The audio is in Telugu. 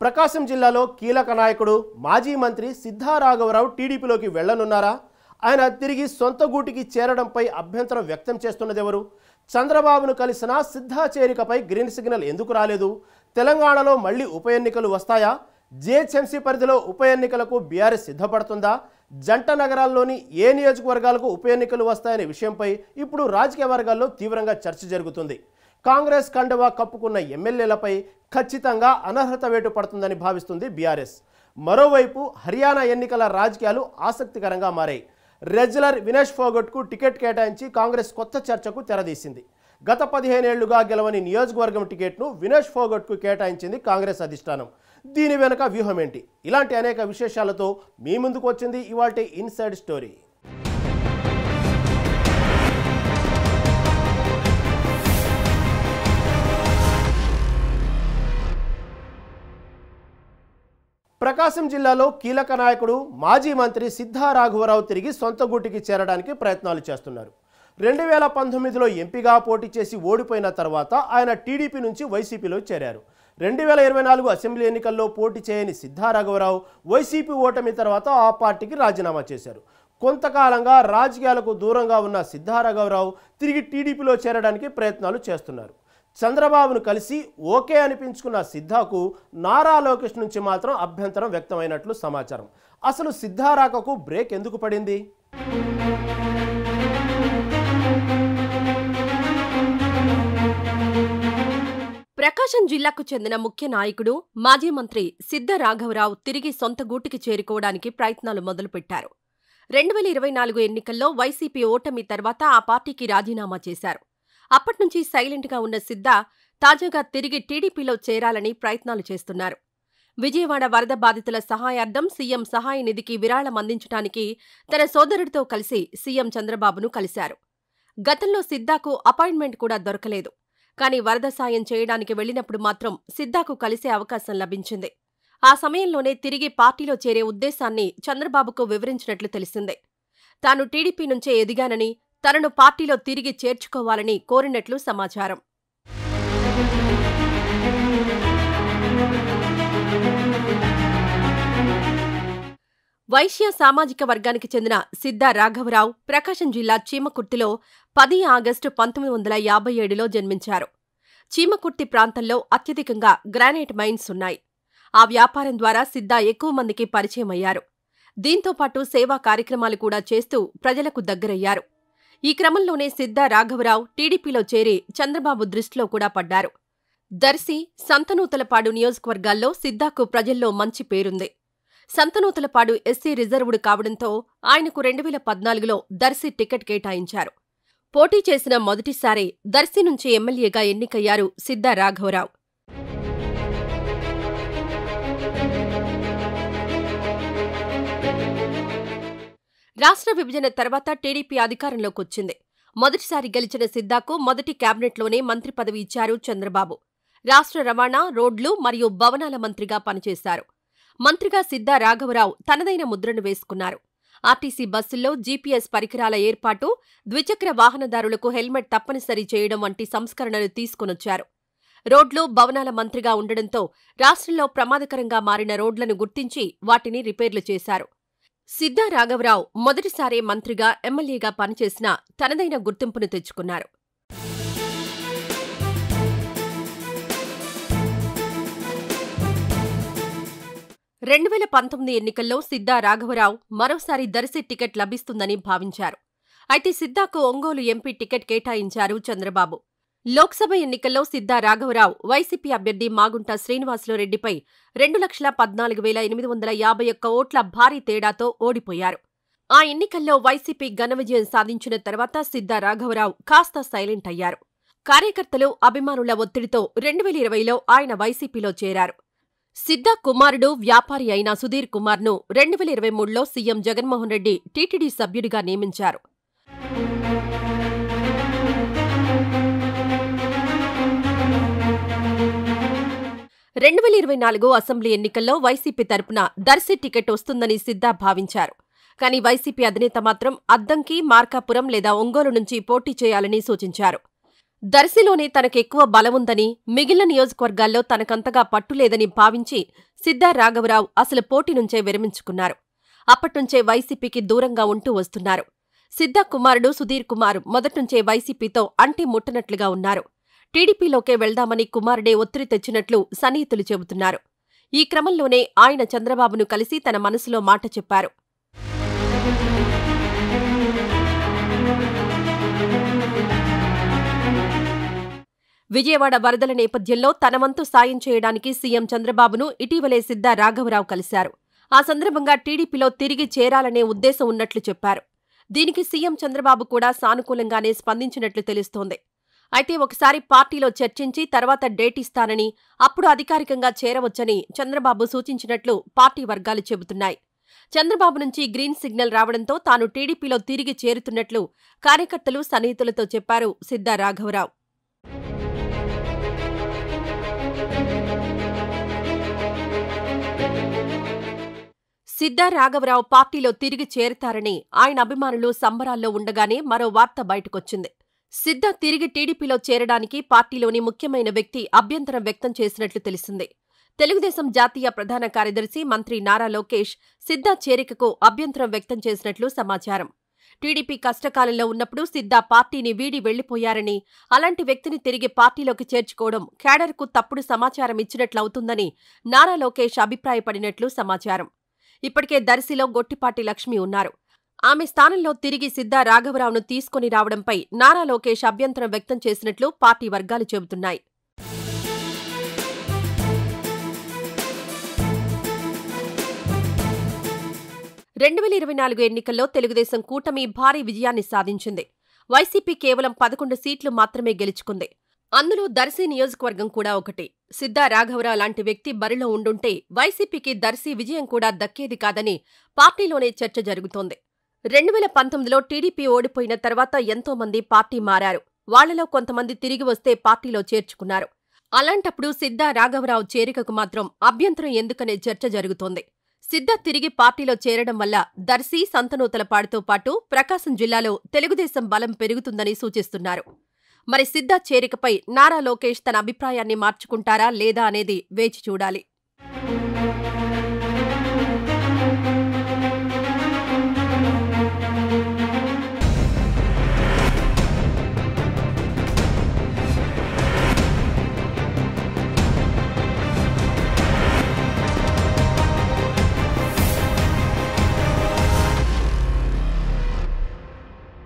ప్రకాశం జిల్లాలో కీలక నాయకుడు మాజీ మంత్రి సిద్ధా రాఘవరావు టీడీపీలోకి వెళ్లనున్నారా? ఆయన తిరిగి సొంత గూటికి చేరడంపై అభ్యంతరం వ్యక్తం చేస్తున్నదెవరు? చంద్రబాబును కలిసిన సిద్ధా చేరికపై గ్రీన్ సిగ్నల్ ఎందుకు రాలేదు? తెలంగాణలో మళ్లీ ఉప ఎన్నికలు వస్తాయా? జీహెచ్ఎంసీ పరిధిలో ఉప ఎన్నికలకు బీఆర్ఎస్ సిద్ధపడుతుందా? జంట నగరాల్లోని ఏ నియోజకవర్గాలకు ఉప ఎన్నికలు వస్తాయనే విషయంపై ఇప్పుడు రాజకీయ వర్గాల్లో తీవ్రంగా చర్చ జరుగుతుంది. కాంగ్రెస్ కండువా కప్పుకున్న ఎమ్మెల్యేలపై ఖచ్చితంగా అనర్హత వేటు పడుతుందని భావిస్తుంది బీఆర్ఎస్. మరోవైపు హర్యానా ఎన్నికల రాజకీయాలు ఆసక్తికరంగా మారాయి. రెజ్లర్ వినేష్ ఫోగట్కు టికెట్ కేటాయించి కాంగ్రెస్ కొత్త చర్చకు తెరదీసింది. గత 15 ఏళ్లుగా గెలవని నియోజకవర్గం టికెట్ను వినేష్ ఫోగట్కు కేటాయించింది కాంగ్రెస్ అధిష్టానం. దీని వెనుక వ్యూహం ఏంటి? ఇలాంటి అనేక విశేషాలతో మీ ముందుకు వచ్చింది ఇవాల్టి ఇన్సైడ్ స్టోరీ. ప్రకాశం జిల్లాలో కీలక నాయకుడు మాజీ మంత్రి సిద్ధా రాఘవరావు తిరిగి సొంత గూటికి చేరడానికి ప్రయత్నాలు చేస్తున్నారు. 2019లో ఎంపీగా పోటీ చేసి ఓడిపోయిన తర్వాత ఆయన టీడీపీ నుంచి వైసీపీలో చేరారు. 2024 అసెంబ్లీ ఎన్నికల్లో పోటీ చేయని సిద్ధా రాఘవరావు వైసీపీ ఓటమి తర్వాత ఆ పార్టీకి రాజీనామా చేశారు. కొంతకాలంగా రాజకీయాలకు దూరంగా ఉన్న సిద్ధా రాఘవరావు తిరిగి టీడీపీలో చేరడానికి ప్రయత్నాలు చేస్తున్నారు. చంద్రబాబును కలిసి ఓకే అనిపించుకున్న సిద్ధాకు నారా లోకేష్ నుంచి మాత్రం అభ్యంతరం వ్యక్తమైనట్లు సమాచారం. అసలు సిద్ధా రాకకు బ్రేక్ ఎందుకు పడింది? ప్రకాశం జిల్లాకు చెందిన ముఖ్య నాయకుడు మాజీ మంత్రి సిద్ధా రాఘవరావు తిరిగి సొంత గూటికి చేరుకోవడానికి ప్రయత్నాలు మొదలుపెట్టారు. 2024 ఎన్నికల్లో వైసీపీ ఓటమి తర్వాత ఆ పార్టీకి రాజీనామా చేశారు. అప్పట్నుంచి సైలెంట్గా ఉన్న సిద్ధా తాజాగా తిరిగి టీడీపీలో చేరాలని ప్రయత్నాలు చేస్తున్నారు. విజయవాడ వరద బాధితుల సహాయార్థం సీఎం సహాయ నిధికి విరాళం అందించడానికి తన సోదరుడితో కలిసి సీఎం చంద్రబాబును కలిశారు. గతంలో సిద్ధాకు అపాయింట్మెంట్ కూడా దొరకలేదు. కానీ వరద సాయం చేయడానికి వెళ్లినప్పుడు మాత్రం సిద్ధాకు కలిసే అవకాశం లభించింది. ఆ సమయంలోనే తిరిగి పార్టీలో చేరే ఉద్దేశాన్ని చంద్రబాబుకు వివరించినట్లు తెలిసిందే. తాను టీడీపీ నుంచే ఎదిగానని, తనను పార్టీలో తిరిగి చేర్చుకోవాలని కోరినట్లు సమాచారం. వైశ్య సామాజిక వర్గానికి చెందిన సిద్ధా రాఘవరావు ప్రకాశం జిల్లా చీమకుర్తిలో 10 ఆగస్టు 1957లో జన్మించారు. చీమకుర్తి ప్రాంతంలో అత్యధికంగా గ్రానైట్ మైన్స్ ఉన్నాయి. ఆ వ్యాపారం ద్వారా సిద్ధా ఎక్కువ మందికి పరిచయమయ్యారు. దీంతోపాటు సేవా కార్యక్రమాలు కూడా చేస్తూ ప్రజలకు దగ్గరయ్యారు. ఈ క్రమంలోనే సిద్ధా రాఘవరావు టీడీపీలో చేరి చంద్రబాబు దృష్టిలో కూడా పడ్డారు. దర్శి, సంతనూతలపాడు నియోజకవర్గాల్లో సిద్ధాకు ప్రజల్లో మంచి పేరుంది. సంతనూతలపాడు ఎస్సీ రిజర్వుడు కావడంతో ఆయనకు 2014లో దర్శి టికెట్ కేటాయించారు. పోటీ చేసిన మొదటిసారే దర్శి నుంచి ఎమ్మెల్యేగా ఎన్నికయ్యారు సిద్ధా రాఘవరావు. రాష్ట్ర విభజన తర్వాత టీడీపీ అధికారంలోకొచ్చింది. మొదటిసారి గెలిచిన సిద్ధాకు మొదటి క్యాబినెట్లోనే మంత్రి పదవి ఇచ్చారు చంద్రబాబు. రాష్ట్ర రవాణా, రోడ్లు మరియు భవనాల మంత్రిగా పనిచేశారు. మంత్రిగా సిద్ధా రాఘవరావు తనదైన ముద్రను వేసుకున్నారు. ఆర్టీసీ బస్సుల్లో జీపీఎస్ పరికరాల ఏర్పాటు, ద్విచక్ర వాహనదారులకు హెల్మెట్ తప్పనిసరి చేయడం వంటి సంస్కరణలు తీసుకొనొచ్చారు. రోడ్లు, భవనాల మంత్రిగా ఉండడంతో రాష్ట్రంలో ప్రమాదకరంగా మారిన రోడ్లను గుర్తించి వాటిని రిపేర్లు చేశారు. సిద్ధా రాఘవరావు మొదటిసారే మంత్రిగా, ఎమ్మెల్యేగా పనిచేసినా తనదైన గుర్తింపును తెచ్చుకున్నారు. రెండు 2019 ఎన్నికల్లో సిద్ధా రాఘవరావు మరోసారి దర్శి టికెట్ లభిస్తుందని భావించారు. అయితే సిద్ధాకు ఒంగోలు ఎంపీ టికెట్ కేటాయించారు చంద్రబాబు. లోక్సభ ఎన్నికల్లో సిద్ధా రాఘవరావు వైసీపీ అభ్యర్థి మాగుంట శ్రీనివాసులురెడ్డిపై 2,14,851 ఓట్ల భారీ తేడాతో ఓడిపోయారు. ఆ ఎన్నికల్లో వైసీపీ ఘన విజయం సాధించిన తర్వాత సిద్ధా రాఘవరావు కాస్త సైలెంట్ అయ్యారు. కార్యకర్తలు, అభిమానుల ఒత్తిడితో 2020లో ఆయన వైసీపీలో చేరారు. సిద్ధా కుమారుడు, వ్యాపారి అయిన సుధీర్ కుమార్ను 2023లో సీఎం జగన్మోహన్ రెడ్డి టీటీడీ సభ్యుడిగా నియమించారు. రెండు 2024 అసెంబ్లీ ఎన్నికల్లో వైసీపీ తరపున దర్శి టికెట్ వస్తుందని సిద్ధా భావించారు. కానీ వైసీపీ అధినేత మాత్రం అద్దంకి, మార్కాపురం లేదా ఒంగోలు నుంచి పోటీ చేయాలని సూచించారు. దర్శిలోనే తనకెక్కువ బలముందని, మిగిలిన నియోజకవర్గాల్లో తనకంతగా పట్టులేదని భావించి సిద్ధా రాఘవరావు అసలు పోటీ నుంచే విరమించుకున్నారు. అప్పట్నుంచే వైసీపీకి దూరంగా ఉంటూ వస్తున్నారు. సిద్ధా కుమారుడు సుధీర్ కుమార్ మొదట్నుంచే వైసీపీతో అంటి ముట్టనట్లుగా ఉన్నారు. టీడీపీలోకే వెళ్దామని కుమారుడే ఒత్తిడి తెచ్చినట్లు సన్నిహితులు చెబుతున్నారు. ఈ క్రమంలోనే ఆయన చంద్రబాబును కలిసి తన మనసులో మాట చెప్పారు. విజయవాడ వరదల నేపథ్యంలో తన వంతు సాయం చేయడానికి సీఎం చంద్రబాబును ఇటీవలే సిద్ధా రాఘవరావు కలిశారు. ఆ సందర్భంగా టీడీపీలో తిరిగి చేరాలనే ఉద్దేశం ఉన్నట్లు చెప్పారు. దీనికి సీఎం చంద్రబాబు కూడా సానుకూలంగానే స్పందించినట్లు తెలుస్తోంది. అయితే ఒకసారి పార్టీలో చర్చించి తర్వాత డేట్ ఇస్తానని, అప్పుడు అధికారికంగా చేరవచ్చని చంద్రబాబు సూచించినట్లు పార్టీ వర్గాలు చెబుతున్నాయి. చంద్రబాబు నుంచి గ్రీన్ సిగ్నల్ రావడంతో తాను టీడీపీలో తిరిగి చేరుతున్నట్లు కార్యకర్తలు, సన్నిహితులతో చెప్పారు సిద్ధా రాఘవరావు. సిద్ధా రాఘవరావు పార్టీలో తిరిగి చేరతారని ఆయన అభిమానులు సంబరాల్లో ఉండగానే మరో వార్త బయటకొచ్చింది. సిద్ధా తిరిగి టీడీపీలో చేరడానికి పార్టీలోని ముఖ్యమైన వ్యక్తి అభ్యంతరం వ్యక్తం చేసినట్లు తెలిసింది. తెలుగుదేశం జాతీయ ప్రధాన కార్యదర్శి మంత్రి నారా లోకేష్ సిద్ధా చేరికకు అభ్యంతరం వ్యక్తం చేసినట్లు సమాచారం. టీడీపీ కష్టకాలంలో ఉన్నప్పుడు సిద్ధా పార్టీని వీడి వెళ్లిపోయారని, అలాంటి వ్యక్తిని తిరిగి పార్టీలోకి చేర్చుకోవడం క్యాడర్కు తప్పుడు సమాచారం ఇచ్చినట్లవుతుందని నారా లోకేష్ అభిప్రాయపడినట్లు సమాచారం. ఇప్పటికే దర్శిలో గొట్టిపాటి లక్ష్మి ఉన్నారు. ఆమె స్థానంలో తిరిగి సిద్ధా రాఘవరావును తీసుకుని రావడంపై నారా లోకేష్ అభ్యంతరం వ్యక్తం చేసినట్లు పార్టీ వర్గాలు చెబుతున్నాయి. ఎన్నికల్లో తెలుగుదేశం కూటమి భారీ విజయాన్ని సాధించింది. వైసీపీ కేవలం 11 సీట్లు మాత్రమే గెలుచుకుంది. అందులో దర్శి నియోజకవర్గం కూడా ఒకటి. సిద్ధా రాఘవరావు లాంటి వ్యక్తి బరిలో ఉండుంటే వైసీపీకి దర్శి విజయం కూడా దక్కేది కాదని పార్టీలోనే చర్చ జరుగుతోంది. 2019లో టీడీపీ ఓడిపోయిన తర్వాత ఎంతో మంది పార్టీ మారారు. వాళ్లలో కొంతమంది తిరిగి వస్తే పార్టీలో చేర్చుకున్నారు. అలాంటప్పుడు సిద్ధా రాఘవరావు చేరికకు మాత్రం అభ్యంతరం ఎందుకనే చర్చ జరుగుతోంది. సిద్ధా తిరిగి పార్టీలో చేరడం వల్ల దర్శి, సంతనూతలపాడుతో పాటు ప్రకాశం జిల్లాలో తెలుగుదేశం బలం పెరుగుతుందని సూచిస్తున్నారు. మరి సిద్ధా చేరికపై నారా లోకేష్ తన అభిప్రాయాన్ని మార్చుకుంటారా లేదా అనేది వేచి చూడాలి.